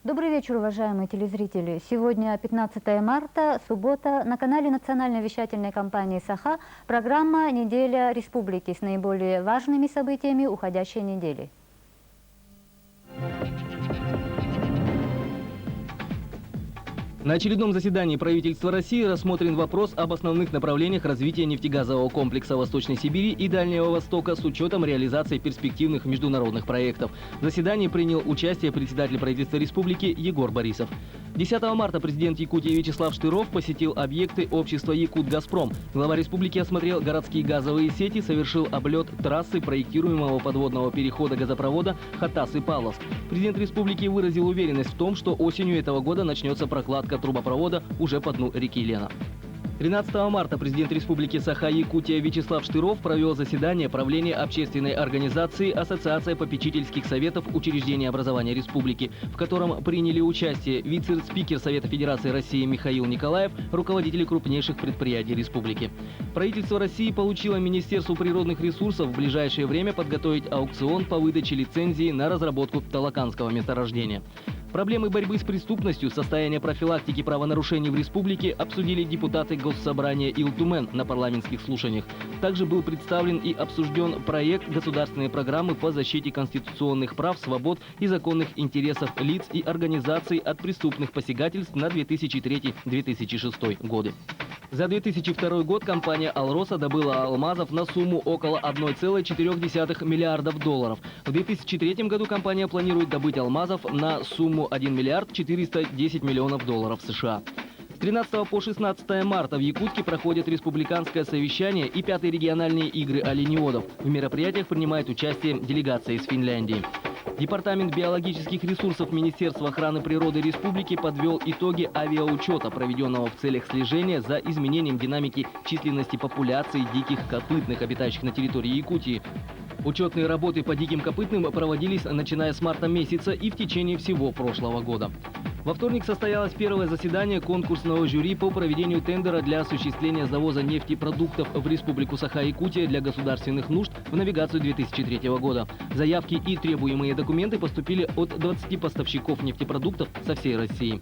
Добрый вечер, уважаемые телезрители. Сегодня 15 марта, суббота. На канале национальной вещательной компании «Саха» программа «Неделя республики» с наиболее важными событиями уходящей недели. На очередном заседании правительства России рассмотрен вопрос об основных направлениях развития нефтегазового комплекса Восточной Сибири и Дальнего Востока с учетом реализации перспективных международных проектов. В заседании принял участие председатель правительства республики Егор Борисов. 10 марта президент Якутии Вячеслав Штыров посетил объекты общества «Якут-Газпром». Глава республики осмотрел городские газовые сети, совершил облет трассы проектируемого подводного перехода газопровода Хатас-Павловск. Президент республики выразил уверенность в том, что осенью этого года начнется прокладка трубопровода уже по дну реки Лена. 13 марта президент республики Саха-Якутия Вячеслав Штыров провел заседание правления общественной организации Ассоциация попечительских советов учреждений образования республики, в котором приняли участие вице-спикер Совета Федерации России Михаил Николаев, руководители крупнейших предприятий республики. Правительство России получило Министерству природных ресурсов в ближайшее время подготовить аукцион по выдаче лицензии на разработку Талаканского месторождения. Проблемы борьбы с преступностью, состояние профилактики правонарушений в республике обсудили депутаты Госсобрания Илтумен на парламентских слушаниях. Также был представлен и обсужден проект государственной программы по защите конституционных прав, свобод и законных интересов лиц и организаций от преступных посягательств на 2003-2006 годы. За 2002 год компания «Алроса» добыла алмазов на сумму около 1,4 миллиардов долларов. В 2003 году компания планирует добыть алмазов на сумму 1 миллиард 410 миллионов долларов США. С 13 по 16 марта в Якутске проходит республиканское совещание и 5-е региональные игры оленеводов. В мероприятиях принимает участие делегация из Финляндии. Департамент биологических ресурсов Министерства охраны природы республики подвел итоги авиаучета, проведенного в целях слежения за изменением динамики численности популяции диких копытных, обитающих на территории Якутии. Учетные работы по диким копытным проводились начиная с марта месяца и в течение всего прошлого года. Во вторник состоялось первое заседание конкурсного жюри по проведению тендера для осуществления завоза нефтепродуктов в Республику Саха-Якутия для государственных нужд в навигацию 2003 года. Заявки и требуемые документы поступили от 20 поставщиков нефтепродуктов со всей России.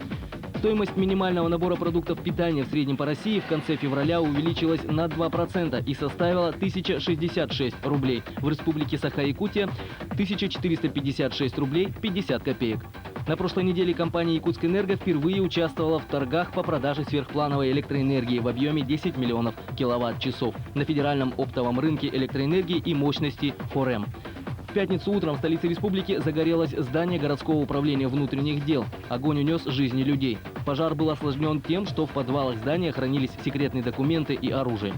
Стоимость минимального набора продуктов питания в среднем по России в конце февраля увеличилась на 2% и составила 1066 рублей. В Республике Саха-Якутия 1456 рублей 50 копеек. На прошлой неделе компания «Якутскэнерго» впервые участвовала в торгах по продаже сверхплановой электроэнергии в объеме 10 миллионов киловатт-часов на федеральном оптовом рынке электроэнергии и мощности «Форем». В пятницу утром в столице республики загорелось здание городского управления внутренних дел. Огонь унес жизни людей. Пожар был осложнен тем, что в подвалах здания хранились секретные документы и оружие.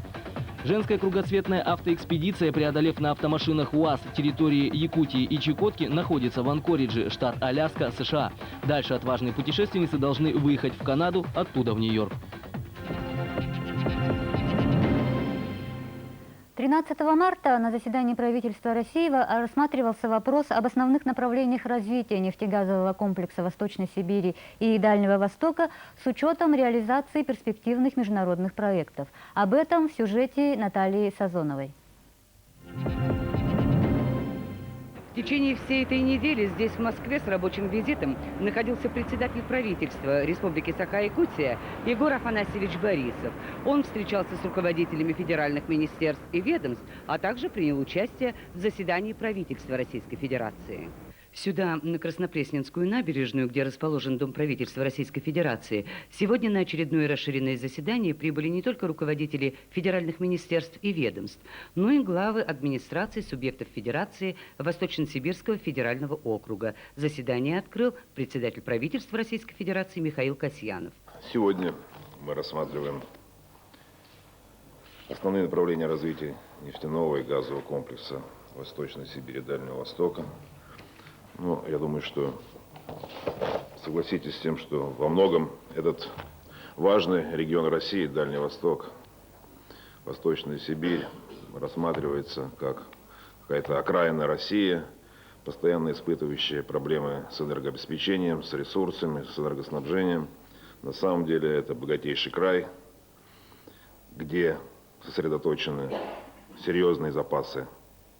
Женская кругосветная автоэкспедиция, преодолев на автомашинах УАЗ территории Якутии и Чукотки, находится в Анкоридже, штат Аляска, США. Дальше отважные путешественницы должны выехать в Канаду, оттуда в Нью-Йорк. 13 марта на заседании правительства России рассматривался вопрос об основных направлениях развития нефтегазового комплекса Восточной Сибири и Дальнего Востока с учетом реализации перспективных международных проектов. Об этом в сюжете Натальи Сазоновой. В течение всей этой недели здесь, в Москве, с рабочим визитом находился председатель правительства Республики Саха-Якутия Егор Афанасьевич Борисов. Он встречался с руководителями федеральных министерств и ведомств, а также принял участие в заседании правительства Российской Федерации. Сюда, на Краснопресненскую набережную, где расположен Дом правительства Российской Федерации, сегодня на очередное расширенное заседание прибыли не только руководители федеральных министерств и ведомств, но и главы администраций субъектов Федерации Восточно-Сибирского федерального округа. Заседание открыл председатель правительства Российской Федерации Михаил Касьянов. Сегодня мы рассматриваем основные направления развития нефтяного и газового комплекса Восточной Сибири и Дальнего Востока. Ну, я думаю, что согласитесь с тем, что во многом этот важный регион России, Дальний Восток, Восточная Сибирь, рассматривается как какая-то окраина России, постоянно испытывающая проблемы с энергообеспечением, с ресурсами, с энергоснабжением. На самом деле это богатейший край, где сосредоточены серьезные запасы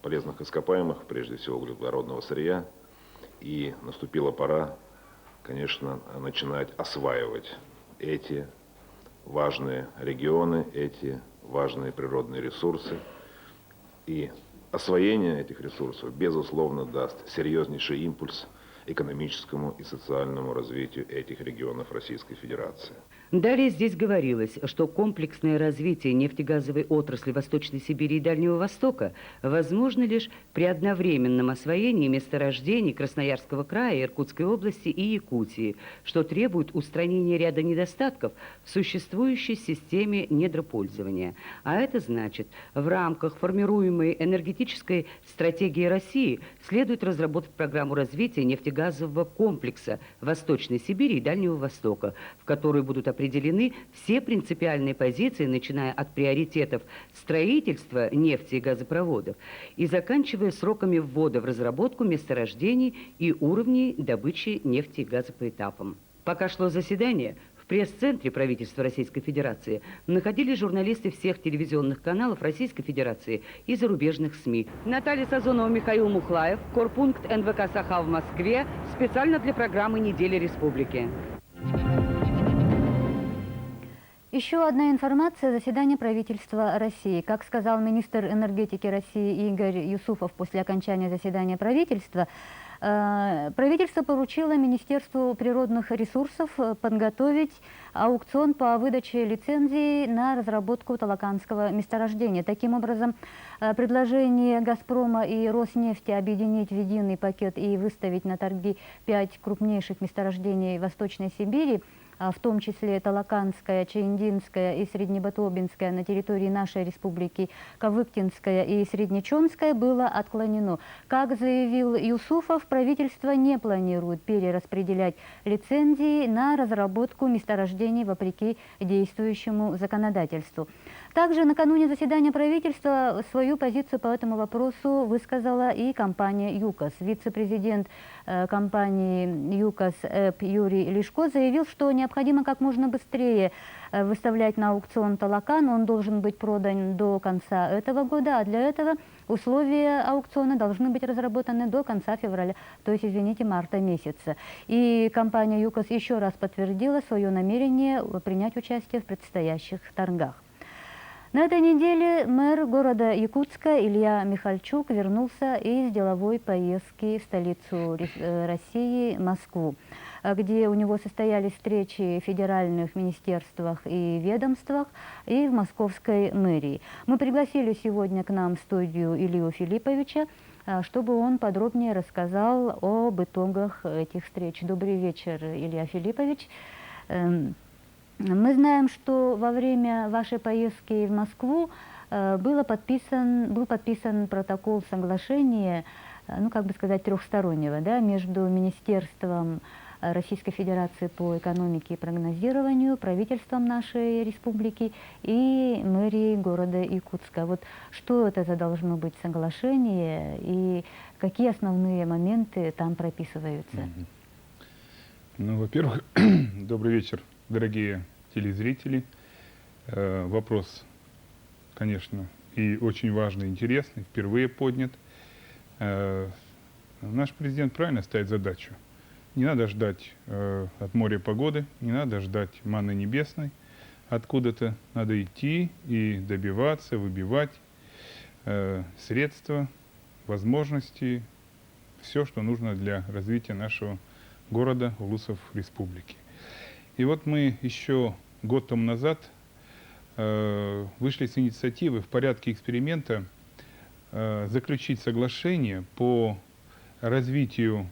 полезных ископаемых, прежде всего углеводородного сырья. И наступила пора, конечно, начинать осваивать эти важные регионы, эти важные природные ресурсы. И освоение этих ресурсов, безусловно, даст серьезнейший импульс экономическому и социальному развитию этих регионов Российской Федерации. Далее здесь говорилось, что комплексное развитие нефтегазовой отрасли Восточной Сибири и Дальнего Востока возможно лишь при одновременном освоении месторождений Красноярского края, Иркутской области и Якутии, что требует устранения ряда недостатков в существующей системе недропользования. А это значит, в рамках формируемой энергетической стратегии России следует разработать программу развития нефтегазового комплекса Восточной Сибири и Дальнего Востока, в которой будут определены все принципиальные позиции, начиная от приоритетов строительства нефти и газопроводов и заканчивая сроками ввода в разработку месторождений и уровней добычи нефти и газа по этапам. Пока шло заседание, в пресс-центре правительства Российской Федерации находились журналисты всех телевизионных каналов Российской Федерации и зарубежных СМИ. Наталья Сазонова, Михаил Мухлаев, корпункт НВК «Саха» в Москве, специально для программы «Неделя Республики». Еще одна информация. Заседание правительства России. Как сказал министр энергетики России Игорь Юсупов после окончания заседания правительства, правительство поручило Министерству природных ресурсов подготовить аукцион по выдаче лицензии на разработку Талаканского месторождения. Таким образом, предложение «Газпрома» и «Роснефти» объединить в единый пакет и выставить на торги 5 крупнейших месторождений Восточной Сибири, в том числе Талаканское, Чаиндинское и Среднебатолбинское на территории нашей республики, Кавыктинское и Среднечонское, было отклонено. Как заявил Юсупов, правительство не планирует перераспределять лицензии на разработку месторождений вопреки действующему законодательству. Также накануне заседания правительства свою позицию по этому вопросу высказала и компания ЮКОС. Вице-президент компании ЮКОС Юрий Лешко заявил, что необходимо как можно быстрее выставлять на аукцион Талакан. Он должен быть продан до конца этого года, а для этого условия аукциона должны быть разработаны до конца февраля, то есть, извините, марта месяца. И компания ЮКОС еще раз подтвердила свое намерение принять участие в предстоящих торгах. На этой неделе мэр города Якутска Илья Михальчук вернулся из деловой поездки в столицу России, Москву, где у него состоялись встречи в федеральных министерствах и ведомствах и в московской мэрии. Мы пригласили сегодня к нам в студию Илью Филипповича, чтобы он подробнее рассказал об итогах этих встреч. Добрый вечер, Илья Филиппович. Мы знаем, что во время вашей поездки в Москву был подписан протокол соглашения, ну, как бы сказать, трехстороннего, да, между Министерством Российской Федерации по экономике и прогнозированию, правительством нашей республики и мэрией города Якутска. Вот что это за должно быть соглашение и какие основные моменты там прописываются? Ну, во-первых, добрый вечер, дорогие телезрители. Вопрос, конечно, и очень важный, интересный, впервые поднят. Наш президент правильно ставит задачу. Не надо ждать от моря погоды, не надо ждать манны небесной. Откуда-то надо идти и добиваться, выбивать средства, возможности, все, что нужно для развития нашего города, улусов республики. И вот мы еще год тому назад вышли с инициативы в порядке эксперимента заключить соглашение по развитию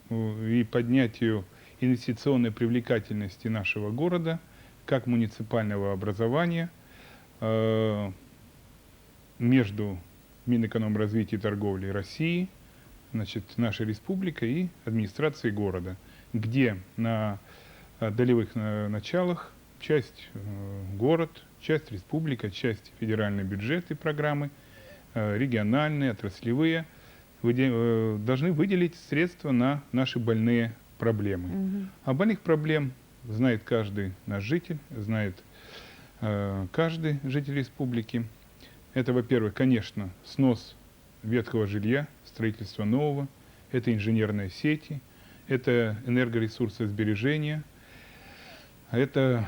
и поднятию инвестиционной привлекательности нашего города как муниципального образования между Минэкономразвития и торговли России, значит, нашей республикой и администрацией города, где на долевых началах часть город, часть республика, часть федеральный бюджет и программы, региональные, отраслевые, должны выделить средства на наши больные проблемы. А больных проблем знает каждый наш житель, знает каждый житель республики. Это, во-первых, конечно, снос ветхого жилья, строительство нового, это инженерные сети, это энергоресурсосбережение, это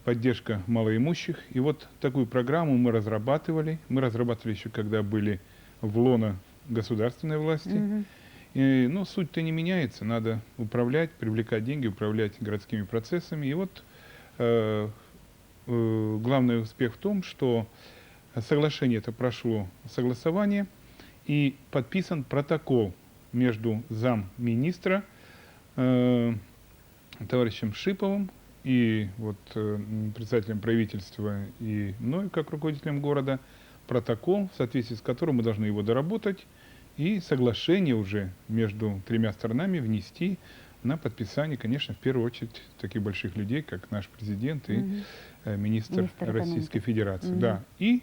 поддержка малоимущих. И вот такую программу мы разрабатывали. Мы разрабатывали еще, когда были в лоно государственной власти. Но суть-то не меняется. Надо управлять, привлекать деньги, управлять городскими процессами. И вот главный успех в том, что соглашение это прошло согласование и подписан протокол между замминистра товарищем Шиповым и вот председателем правительства и мной, как руководителем города, протокол, в соответствии с которым мы должны его доработать и соглашение уже между тремя сторонами внести на подписание, конечно, в первую очередь таких больших людей, как наш президент и министр Российской Федерации. Да. И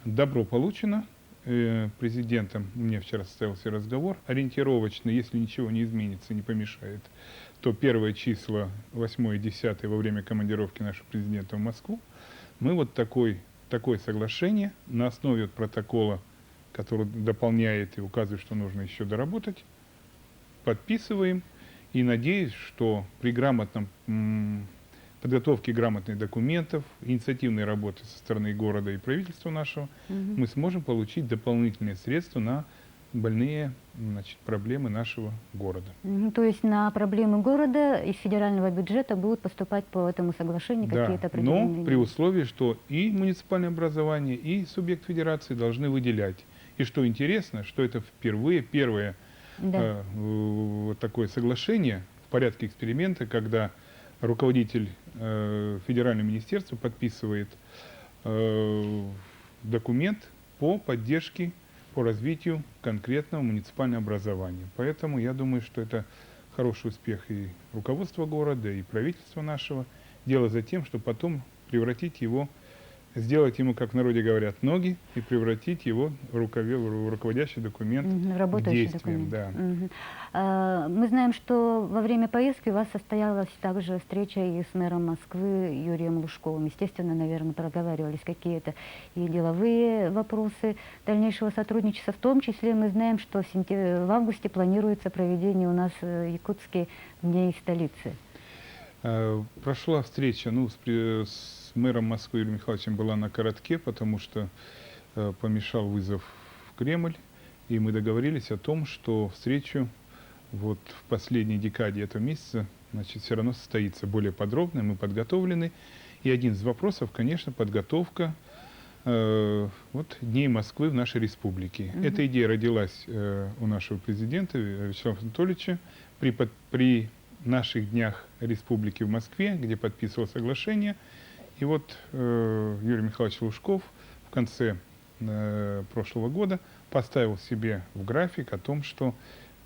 добро получено. Президентом мне вчера состоялся разговор. Ориентировочно, если ничего не изменится, не помешает, то первые числа 8 и 10 во время командировки нашего президента в Москву мы вот такое соглашение на основе вот протокола, который дополняет и указывает, что нужно еще доработать, подписываем. И надеюсь, что при грамотном подготовке грамотных документов, инициативной работы со стороны города и правительства нашего, мы сможем получить дополнительные средства на больные проблемы нашего города. То есть на проблемы города из федерального бюджета будут поступать по этому соглашению какие-то определенные... но при условии, что и муниципальное образование, и субъект федерации должны выделять. И что интересно, что это впервые первое вот такое соглашение в порядке эксперимента, когда руководитель федерального министерства подписывает документ по поддержке, по развитию конкретного муниципального образования. Поэтому я думаю, что это хороший успех и руководства города, и правительства нашего. Дело за тем, чтобы потом превратить его, сделать ему, как в народе говорят, ноги, и превратить его в руководящий документ, в работающий действием. документ. Да. Мы знаем, что во время поездки у вас состоялась также встреча и с мэром Москвы Юрием Лужковым. Естественно, наверное, проговаривались какие-то и деловые вопросы дальнейшего сотрудничества. В том числе мы знаем, что в августе планируется проведение у нас якутских дней столицы. Прошла встреча с мэром Москвы Юрием Михайловичем, была на коротке, потому что помешал вызов в Кремль. И мы договорились о том, что встречу вот в последней декаде этого месяца, все равно состоится более подробно, мы подготовлены. И один из вопросов, конечно, подготовка Дней Москвы в нашей республике. Эта идея родилась у нашего президента Вячеслава Анатольевича при наших днях республики в Москве, где подписывал соглашение. И вот Юрий Михайлович Лужков в конце прошлого года поставил себе в график о том, что,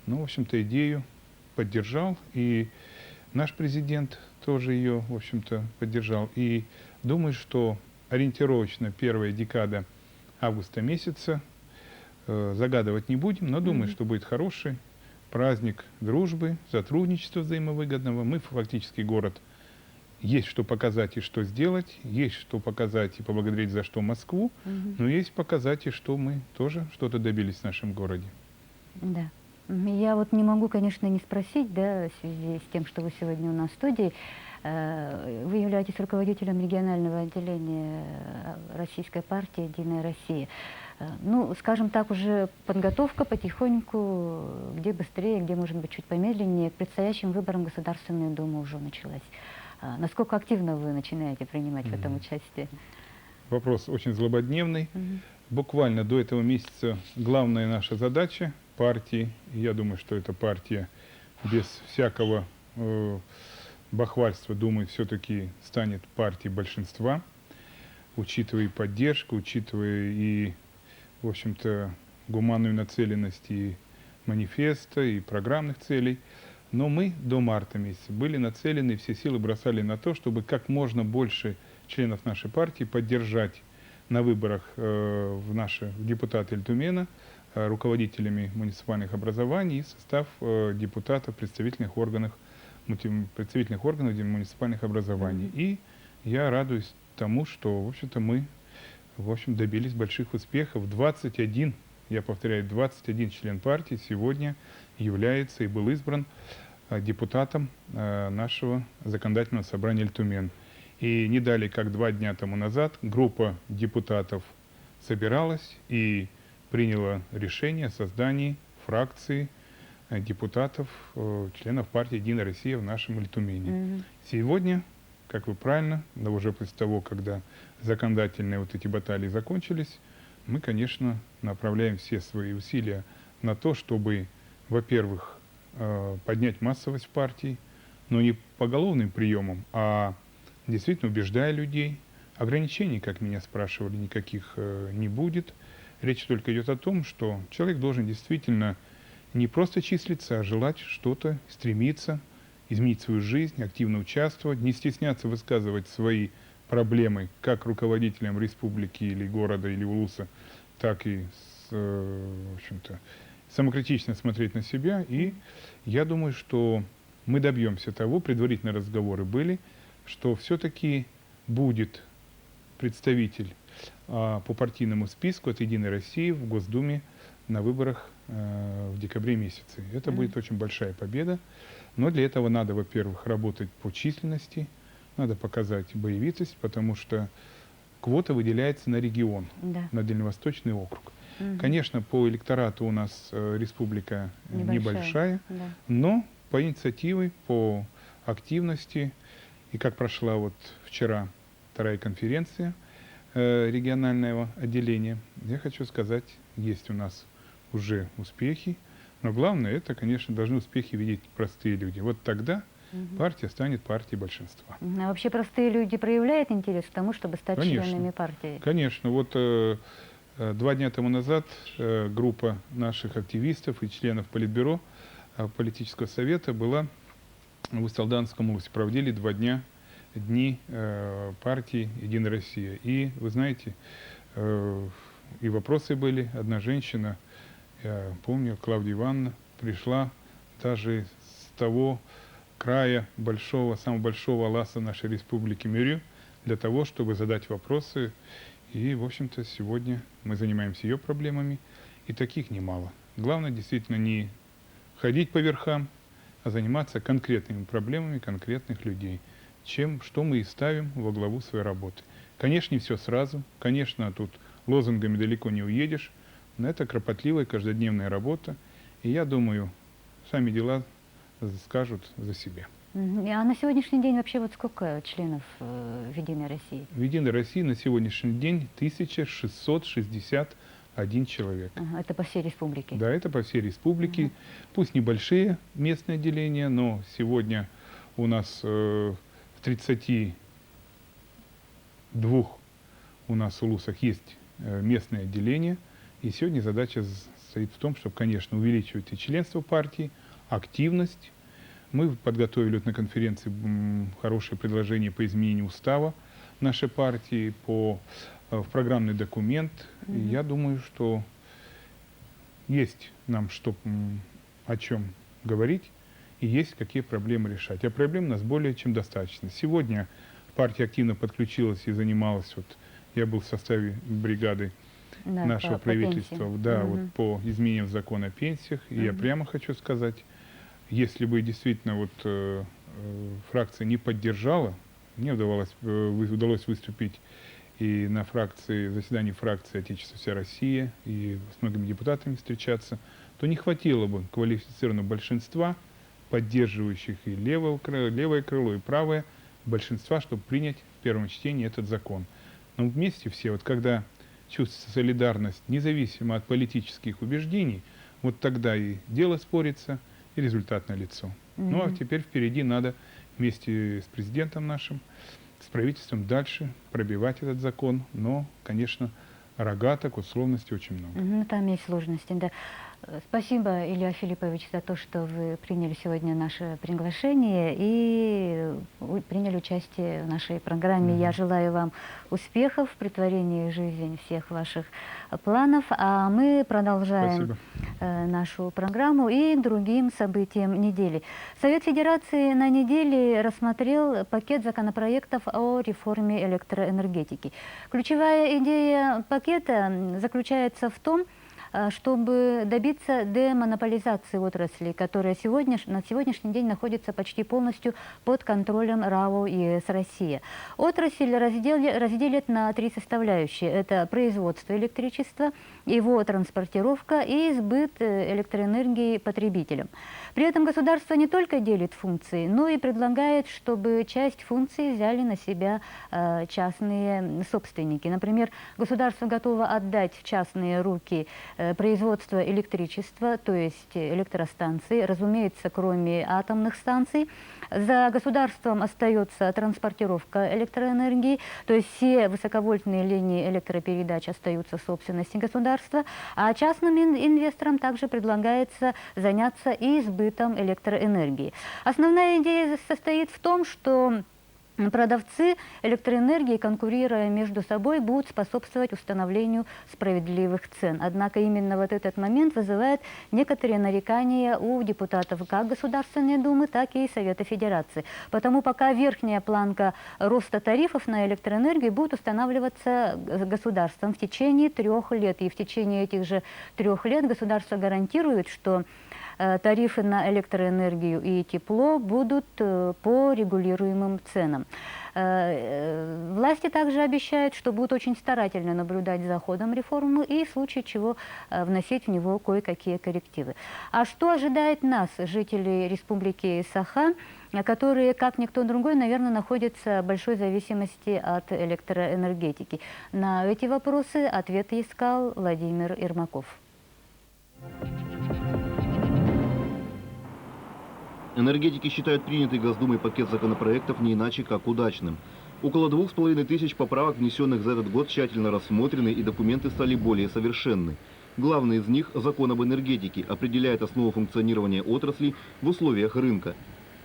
в общем-то, идею поддержал, и наш президент тоже ее, в общем-то, поддержал. И думаю, что ориентировочно первая декада августа месяца, загадывать не будем, но думаю, что будет хороший праздник дружбы, сотрудничества взаимовыгодного. Мы фактически город, есть что показать и что сделать, есть что показать и поблагодарить за что Москву, но есть показать и что мы тоже что-то добились в нашем городе. Да. Я вот не могу, конечно, не спросить, в связи с тем, что вы сегодня у нас в студии. Вы являетесь руководителем регионального отделения Российской партии «Единая Россия». Скажем так, уже подготовка потихоньку, где быстрее, где, может быть, чуть помедленнее, к предстоящим выборам в Государственную Думу уже началась. Насколько активно вы начинаете принимать в этом участие? Вопрос очень злободневный. Буквально до этого месяца главная наша задача партии, и я думаю, что эта партия без всякого бахвальства, думаю, все-таки станет партией большинства, учитывая и поддержку, учитывая и, в общем-то, гуманную нацеленность и манифеста, и программных целей. Но мы до марта месяца были нацелены, все силы бросали на то, чтобы как можно больше членов нашей партии поддержать на выборах в депутаты Эльтумена руководителями муниципальных образований и состав депутатов представительных органов муниципальных образований. И я радуюсь тому, что, в общем-то, мы добились больших успехов. 21, я повторяю, 21 член партии сегодня является и был избран депутатом нашего законодательного собрания Эльтумен. И не далее, как 2 дня тому назад, группа депутатов собиралась и приняла решение о создании фракции депутатов, членов партии «Единая Россия» в нашем Эльтумене. Сегодня, как вы правильно, да уже после того, когда законодательные вот эти баталии закончились, мы, конечно, направляем все свои усилия на то, чтобы, во-первых, поднять массовость партии, но не поголовным приемом, а действительно убеждая людей. Ограничений, как меня спрашивали, никаких не будет. Речь только идет о том, что человек должен действительно не просто числиться, а желать что-то, стремиться, изменить свою жизнь, активно участвовать, не стесняться высказывать свои проблемы как руководителям республики или города или улуса, так и, в общем-то, самокритично смотреть на себя. И я думаю, что мы добьемся того, предварительные разговоры были, что все-таки будет представитель по партийному списку от «Единой России» в Госдуме на выборах в декабре месяце. Это будет очень большая победа. Но для этого надо, во-первых, работать по численности, надо показать боевитость, потому что квота выделяется на регион, на Дальневосточный округ. Конечно, по электорату у нас республика небольшая, но по инициативе, по активности, и как прошла вот вчера 2-я конференция регионального отделения, я хочу сказать, есть у нас уже успехи, но главное, это, конечно, должны успехи видеть простые люди. Вот тогда партия станет партией большинства. А вообще простые люди проявляют интерес к тому, чтобы стать членами партии? Конечно. Вот 2 дня тому назад группа наших активистов и членов Политбюро политического совета была в Усть-Алданском улусе. Проводили 2 дни партии «Единая Россия». И вы знаете, и вопросы были. Одна женщина, я помню, Клавдия Ивановна, пришла даже с того края большого, самого большого Аласа нашей республики Мюрю для того, чтобы задать вопросы. И, в общем-то, сегодня мы занимаемся ее проблемами, и таких немало. Главное действительно не ходить по верхам, а заниматься конкретными проблемами конкретных людей, что мы и ставим во главу своей работы. Конечно, не все сразу, конечно, тут лозунгами далеко не уедешь, но это кропотливая каждодневная работа, и я думаю, сами дела скажут за себя. А на сегодняшний день вообще вот сколько членов в «Единой России»? В «Единой России» на сегодняшний день 1661 человек. Это по всей республике? Да, это по всей республике. Пусть небольшие местные отделения, но сегодня у нас в 32 у нас улусах есть местные отделения. И сегодня задача стоит в том, чтобы, конечно, увеличивать и членство партии, активность. Мы подготовили на конференции хорошее предложение по изменению устава нашей партии, в программный документ. И я думаю, что есть нам о чем говорить и есть какие проблемы решать. А проблем у нас более чем достаточно. Сегодня партия активно подключилась и занималась, я был в составе бригады нашего правительства, вот по изменениям закона о пенсиях. И я прямо хочу сказать, если бы действительно фракция не поддержала, мне удалось выступить и на заседании фракции «Отечество вся Россия», и с многими депутатами встречаться, то не хватило бы квалифицированного большинства, поддерживающих и левое крыло, и правое большинства, чтобы принять в первом чтении этот закон. Но вместе все, когда чувствуется солидарность, независимо от политических убеждений, вот тогда и дело спорится, и результат налицо. Ну а теперь впереди надо вместе с президентом нашим, с правительством дальше пробивать этот закон. Но, конечно, рогаток, условностей очень много. Там есть сложности, да. Спасибо, Илья Филиппович, за то, что вы приняли сегодня наше приглашение и приняли участие в нашей программе. Я желаю вам успехов в претворении в жизнь всех ваших планов. А мы продолжаем нашу программу и другим событиям недели. Совет Федерации на неделе рассмотрел пакет законопроектов о реформе электроэнергетики. Ключевая идея пакета заключается в том, чтобы добиться демонополизации отрасли, которая на сегодняшний день находится почти полностью под контролем РАО ЕС «Россия». Отрасль разделят на три составляющие. Это производство электричества, его транспортировка и сбыт электроэнергии потребителям. При этом государство не только делит функции, но и предлагает, чтобы часть функций взяли на себя частные собственники. Например, государство готово отдать в частные руки производство электричества, то есть электростанции, разумеется, кроме атомных станций. За государством остается транспортировка электроэнергии, то есть все высоковольтные линии электропередач остаются в собственности государства, а частным инвесторам также предлагается заняться и сбытом электроэнергии. Основная идея состоит в том, что продавцы электроэнергии, конкурируя между собой, будут способствовать установлению справедливых цен. Однако именно вот этот момент вызывает некоторые нарекания у депутатов как Государственной Думы, так и Совета Федерации. Потому пока верхняя планка роста тарифов на электроэнергию будет устанавливаться государством в течение 3 лет. И в течение этих же 3 лет государство гарантирует, что тарифы на электроэнергию и тепло будут по регулируемым ценам. Власти также обещают, что будут очень старательно наблюдать за ходом реформы и в случае чего вносить в него кое-какие коррективы. А что ожидает нас, жителей Республики Саха, которые, как никто другой, наверное, находятся в большой зависимости от электроэнергетики? На эти вопросы ответы искал Владимир Ермаков. Энергетики считают принятый Госдумой пакет законопроектов не иначе как удачным. Около 2500 поправок, внесенных за этот год, тщательно рассмотрены, и документы стали более совершенны. Главный из них – закон об энергетике, определяет основу функционирования отрасли в условиях рынка.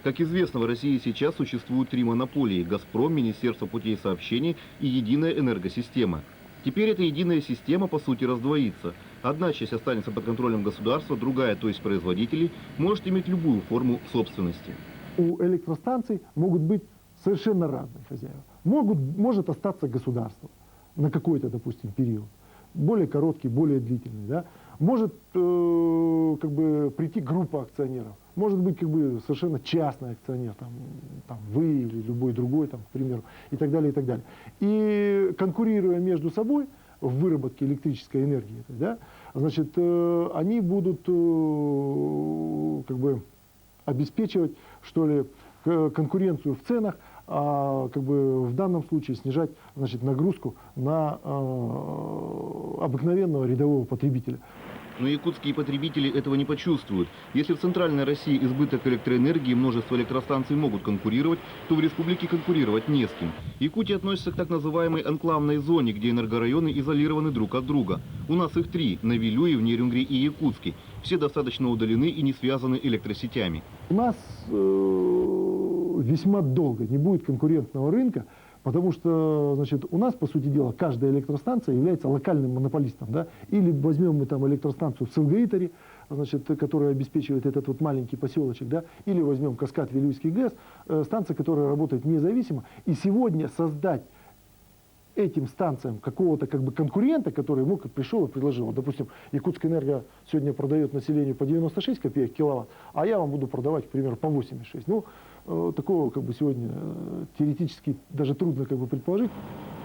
Как известно, в России сейчас существуют 3 монополии – «Газпром», Министерство путей сообщений и единая энергосистема. Теперь эта единая система, по сути, раздвоится. Одна часть останется под контролем государства, другая, то есть производителей, может иметь любую форму собственности. У электростанций могут быть совершенно разные хозяева. Может остаться государство на какой-то, допустим, период. Более короткий, более длительный. Да? Может прийти группа акционеров. Может быть совершенно частный акционер, там вы или любой другой, к примеру, и так далее, и так далее. И конкурируя между собой в выработке электрической энергии, да, значит, они будут обеспечивать, что ли, конкуренцию в ценах, а в данном случае снижать, значит, нагрузку на обыкновенного рядового потребителя. Но якутские потребители этого не почувствуют. Если в центральной России избыток электроэнергии и множество электростанций могут конкурировать, то в республике конкурировать не с кем. Якутия относится к так называемой анклавной зоне, где энергорайоны изолированы друг от друга. У нас их 3 – на Вилюе, в Нерюнгре и Якутске. Все достаточно удалены и не связаны электросетями. У нас весьма долго не будет конкурентного рынка, потому что, значит, у нас, по сути дела, каждая электростанция является локальным монополистом. Да? Или возьмем мы там электростанцию в Сылгаитере, значит, которая обеспечивает этот вот маленький поселочек, да? Или возьмем Каскад Вилюйский ГЭС, станция, которая работает независимо. И сегодня создать этим станциям какого-то конкурента, который пришел и предложил. Допустим, Якутская энерго сегодня продает населению по 96 копеек киловатт, а я вам буду продавать, к примеру, по 86. Ну, такого сегодня теоретически даже трудно предположить.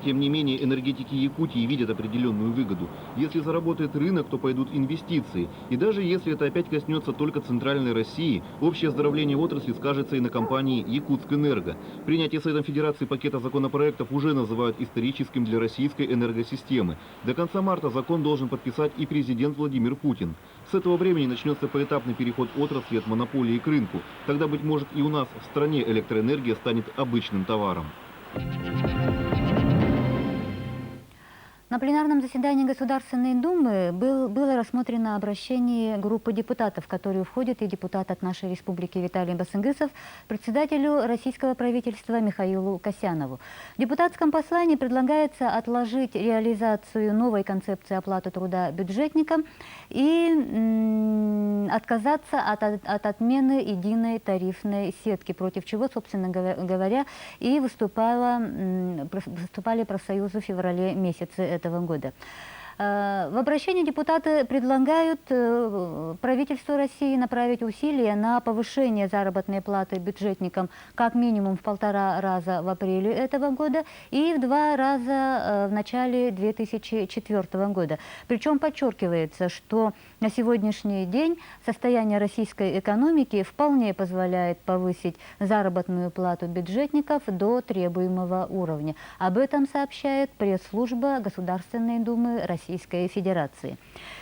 Тем не менее, энергетики Якутии видят определенную выгоду. Если заработает рынок, то пойдут инвестиции. И даже если это опять коснется только центральной России, общее оздоровление отрасли скажется и на компании «Якутскэнерго». Принятие Советом Федерации пакета законопроектов уже называют историческим для российской энергосистемы. До конца марта закон должен подписать и президент Владимир Путин. С этого времени начнется поэтапный переход отрасли от монополии к рынку. Тогда, быть может, и у нас в стране электроэнергия станет обычным товаром. На пленарном заседании Государственной Думы было рассмотрено обращение группы депутатов, в которую входит и депутат от нашей республики Виталий Басынгысов, председателю российского правительства Михаилу Касьянову. В депутатском послании предлагается отложить реализацию новой концепции оплаты труда бюджетникам и отказаться от отмены единой тарифной сетки, против чего, собственно говоря, и выступали профсоюзы в феврале месяце этого года. В обращении депутаты предлагают правительству России направить усилия на повышение заработной платы бюджетникам как минимум в 1,5 раза в апреле этого года и в 2 раза в начале 2004 года. Причем подчеркивается, что на сегодняшний день состояние российской экономики вполне позволяет повысить заработную плату бюджетников до требуемого уровня. Об этом сообщает пресс-служба Государственной Думы Российской Федерации.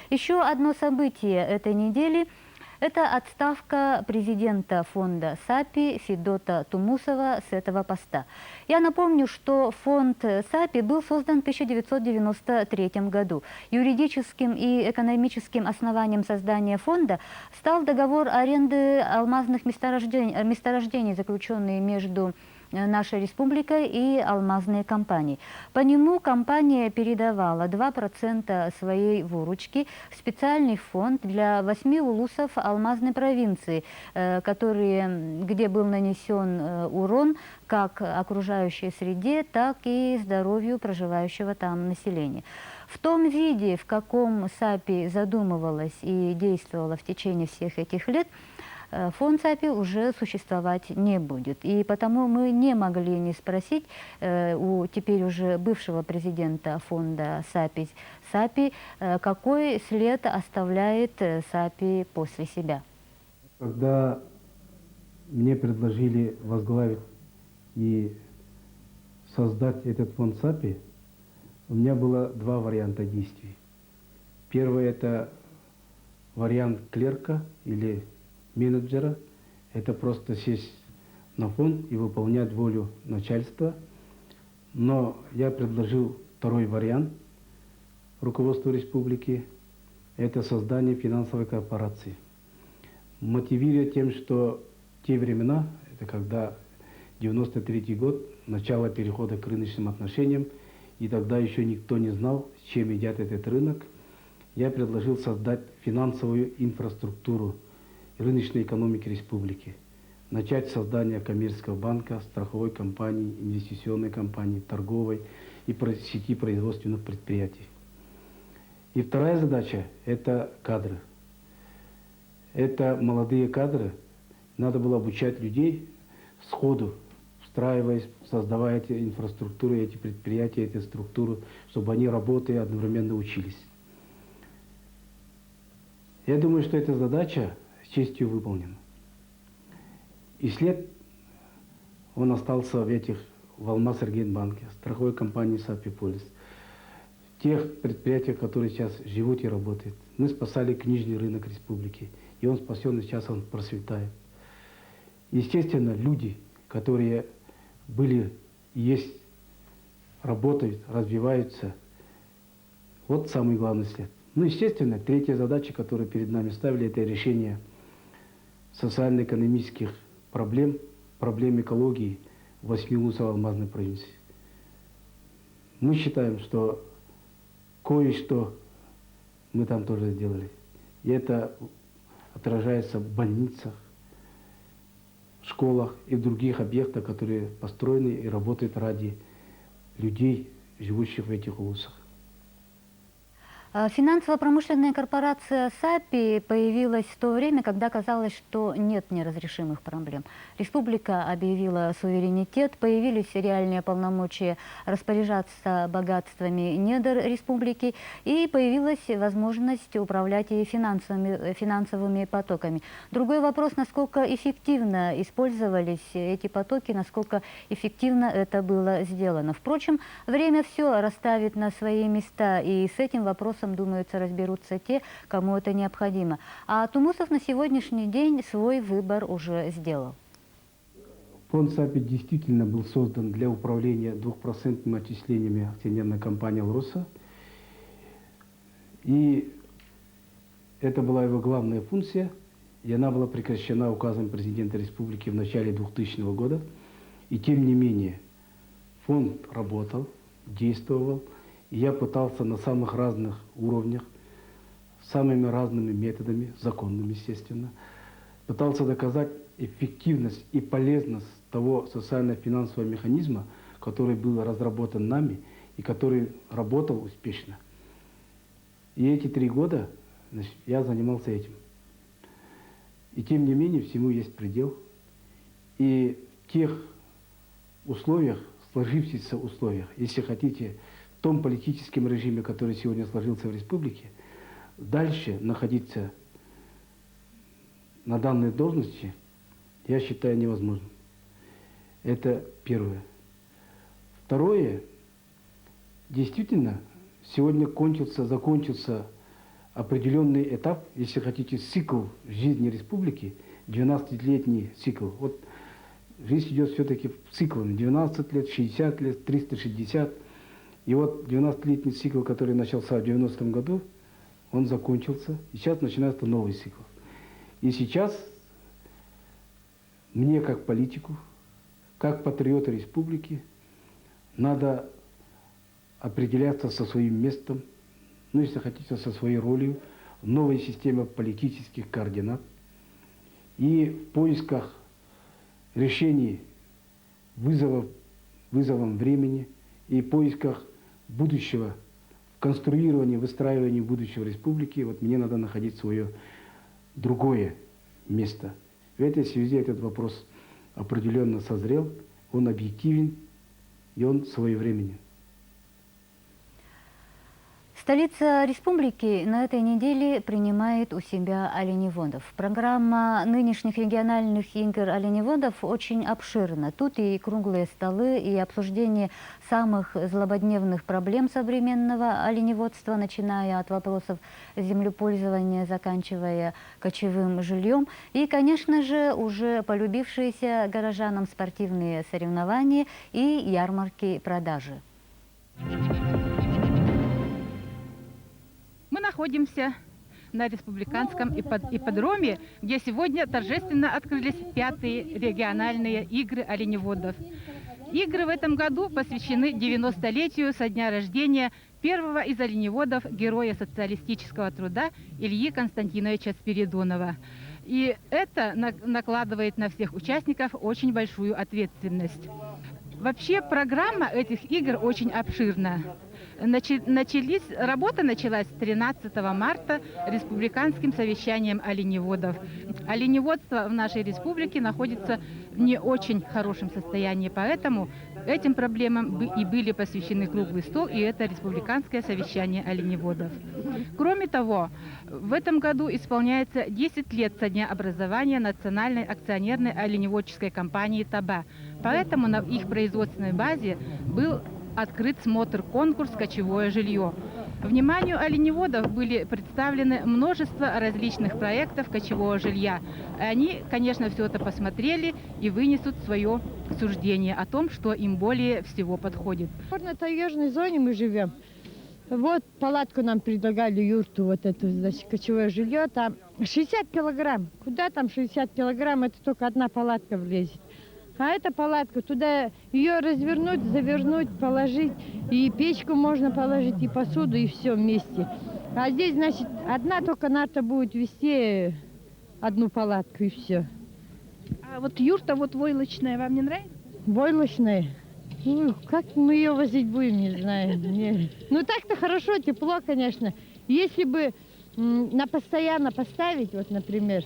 Еще одно событие этой недели – это отставка президента фонда САПИ Федота Тумусова с этого поста. Я напомню, что фонд САПИ был создан в 1993 году. Юридическим и экономическим основанием создания фонда стал договор аренды алмазных месторождений, заключенный между нашей республикой и алмазные компании. По нему компания передавала 2% своей выручки в специальный фонд для 8 улусов алмазной провинции, где был нанесен урон как окружающей среде, так и здоровью проживающего там населения. В том виде, в каком САПИ задумывалась и действовала в течение всех этих лет, фонд САПИ уже существовать не будет. И потому мы не могли не спросить у теперь уже бывшего президента фонда САПИ, какой след оставляет САПИ после себя. Когда мне предложили возглавить и создать этот фонд САПИ, у меня было 2 варианта действий. Первый – это вариант клерка или менеджера, это просто сесть на фонд и выполнять волю начальства. Но я предложил второй вариант руководству республики, это создание финансовой корпорации. Мотивируя тем, что в те времена, это когда 93 год, начало перехода к рыночным отношениям, и тогда еще никто не знал, с чем идет этот рынок, я предложил создать финансовую инфраструктуру рыночной экономики республики. Начать создание коммерческого банка, страховой компании, инвестиционной компании, торговой и сети производственных предприятий. И вторая задача – это кадры. Это молодые кадры. Надо было обучать людей сходу, встраиваясь, создавая эти инфраструктуры, эти предприятия, эти структуры, чтобы они, работая, одновременно учились. Я думаю, что эта задача с честью выполнен. И след, он остался в Алмаз-Эргейнбанке, страховой компании САПИ Полис, в тех предприятиях, которые сейчас живут и работают. Мы спасали книжный рынок республики, и он спасен, и сейчас он процветает. Естественно, люди, которые были, есть, работают, развиваются, вот самый главный след. Ну, естественно, третья задача, которую перед нами ставили, это решение социально-экономических проблем экологии в 8 улусах алмазной провинции. Мы считаем, что кое-что мы там тоже сделали. И это отражается в больницах, в школах и в других объектах, которые построены и работают ради людей, живущих в этих улусах. Финансово-промышленная корпорация САПИ появилась в то время, когда казалось, что нет неразрешимых проблем. Республика объявила суверенитет, появились реальные полномочия распоряжаться богатствами недр республики и появилась возможность управлять и финансовыми потоками. Другой вопрос, насколько эффективно использовались эти потоки, насколько эффективно это было сделано. Впрочем, время все расставит на свои места, и с этим вопросом, думается, разберутся те, кому это необходимо. А Тумусов на сегодняшний день свой выбор уже сделал. Фонд САПИ действительно был создан для управления 2% отчислениями акционерной компании «Алроса». И это была его главная функция, и она была прекращена указом президента республики в начале 2000 года. И тем не менее, фонд работал, действовал, и я пытался на самых разных уровнях, самыми разными методами, законными, естественно, пытался доказать эффективность и полезность того социально-финансового механизма, который был разработан нами и который работал успешно. И эти 3 года, значит, я занимался этим. И тем не менее, всему есть предел. И в тех условиях, сложившихся условиях, если хотите, в том политическом режиме, который сегодня сложился в республике, дальше находиться на данной должности, я считаю, невозможным. Это первое. Второе, действительно, сегодня закончился определенный этап, если хотите, цикл жизни республики, 12-летний цикл. Вот жизнь идет все-таки циклами, 12 лет, 60 лет, 360. И вот 12-летний цикл, который начался в 90-м году, он закончился, и сейчас начинается новый цикл. И сейчас мне, как политику, как патриоту республики, надо определяться со своим местом, ну, если хотите, со своей ролью в новой системе политических координат и в поисках решений вызовом времени и поисках будущего, конструировании, выстраивании будущего республики, вот мне надо находить свое другое место. В этой связи этот вопрос определенно созрел, он объективен и он своевременен. Столица республики на этой неделе принимает у себя оленеводов. Программа нынешних региональных игр оленеводов очень обширна. Тут и круглые столы, и обсуждение самых злободневных проблем современного оленеводства, начиная от вопросов землепользования, заканчивая кочевым жильем. И, конечно же, уже полюбившиеся горожанам спортивные соревнования и ярмарки продажи. Мы находимся на республиканском ипподроме, где сегодня торжественно открылись 5-е региональные игры оленеводов. Игры в этом году посвящены 90-летию со дня рождения первого из оленеводов, героя социалистического труда Ильи Константиновича Спиридонова. И это накладывает на всех участников очень большую ответственность. Вообще программа этих игр очень обширна. Работа началась 13 марта республиканским совещанием оленеводов. Оленеводство в нашей республике находится в не очень хорошем состоянии, поэтому этим проблемам и были посвящены круглый стол, и это республиканское совещание оленеводов. Кроме того, в этом году исполняется 10 лет со дня образования Национальной акционерной оленеводческой компании «Таба», поэтому на их производственной базе был открыт смотр-конкурс «Кочевое жилье». Вниманию оленеводов были представлены множество различных проектов кочевого жилья. Они, конечно, все это посмотрели и вынесут свое суждение о том, что им более всего подходит. В горно-таежной зоне мы живем. Вот палатку нам предлагали, юрту, вот эту, значит, кочевое жилье. Там 60 килограмм. Куда там 60 килограмм? Это только одна палатка влезет. А эта палатка, туда ее развернуть, завернуть, положить. И печку можно положить, и посуду, и все вместе. А здесь, значит, одна только нарта будет вести одну палатку, и все. А вот юрта вот войлочная вам не нравится? Войлочная? Ну, как мы ее возить будем, не знаю. Ну, так-то хорошо, тепло, конечно. Если бы на постоянно поставить, вот, например,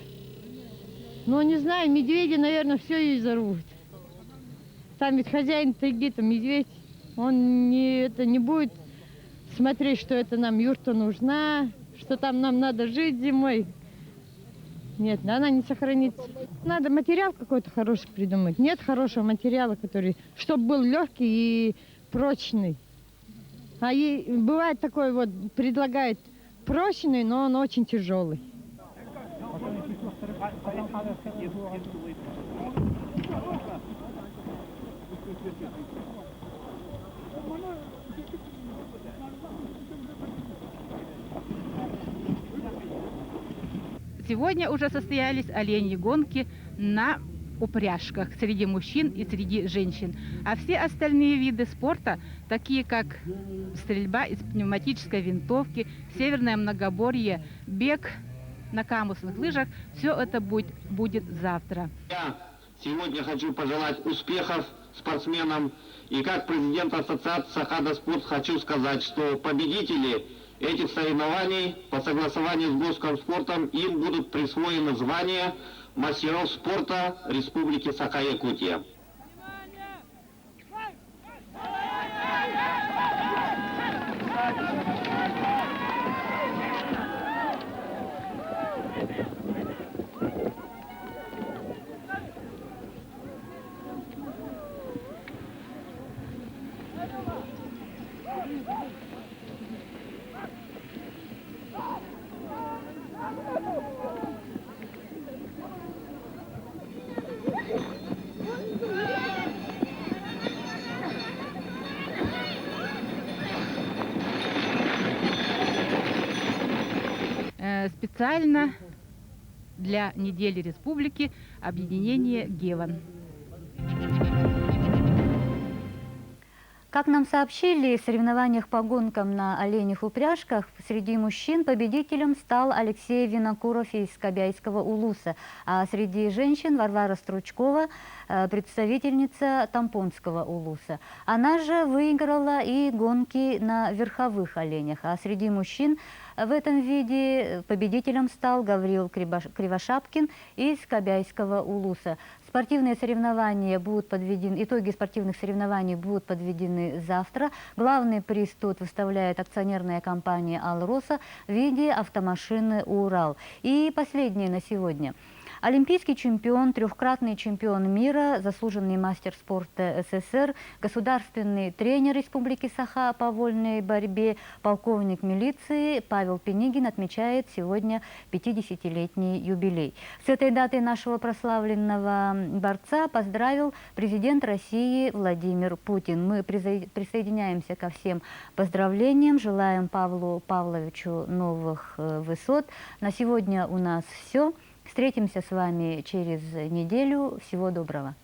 ну, не знаю, медведи, наверное, все и зарвут. Там ведь хозяин тайги, там медведь, он не будет смотреть, что это нам юрта нужна, что там нам надо жить зимой. Нет, она не сохранится. Надо материал какой-то хороший придумать. Нет хорошего материала, который, чтобы был легкий и прочный. А бывает такой вот, предлагает прочный, но он очень тяжелый. Сегодня уже состоялись оленьи гонки на упряжках среди мужчин и среди женщин. А все остальные виды спорта, такие как стрельба из пневматической винтовки, северное многоборье, бег на камусных лыжах, все это будет завтра. Я сегодня хочу пожелать успехов спортсменам. И как президент ассоциации Сахада Спорт хочу сказать, что победители этих соревнований по согласованию с Госкомспортом им будут присвоены звания мастеров спорта Республики Саха-Якутия. Специально для недели республики объединение «Геван». Как нам сообщили, в соревнованиях по гонкам на оленях упряжках среди мужчин победителем стал Алексей Винокуров из Скабяйского улуса, а среди женщин Варвара Стручкова, представительница Тампонского улуса. Она же выиграла и гонки на верховых оленях, а среди мужчин в этом виде победителем стал Гаврил Кривошапкин из Скабяйского улуса. Спортивные соревнования будут подведены, итоги спортивных соревнований будут подведены завтра. Главный приз тут выставляет акционерная компания «Алроса» в виде автомашины «Урал». И последнее на сегодня. Олимпийский чемпион, трехкратный чемпион мира, заслуженный мастер спорта СССР, государственный тренер Республики Саха по вольной борьбе, полковник милиции Павел Пенигин отмечает сегодня 50-летний юбилей. С этой датой нашего прославленного борца поздравил президент России Владимир Путин. Мы присоединяемся ко всем поздравлениям, желаем Павлу Павловичу новых высот. На сегодня у нас все. Встретимся с вами через неделю. Всего доброго.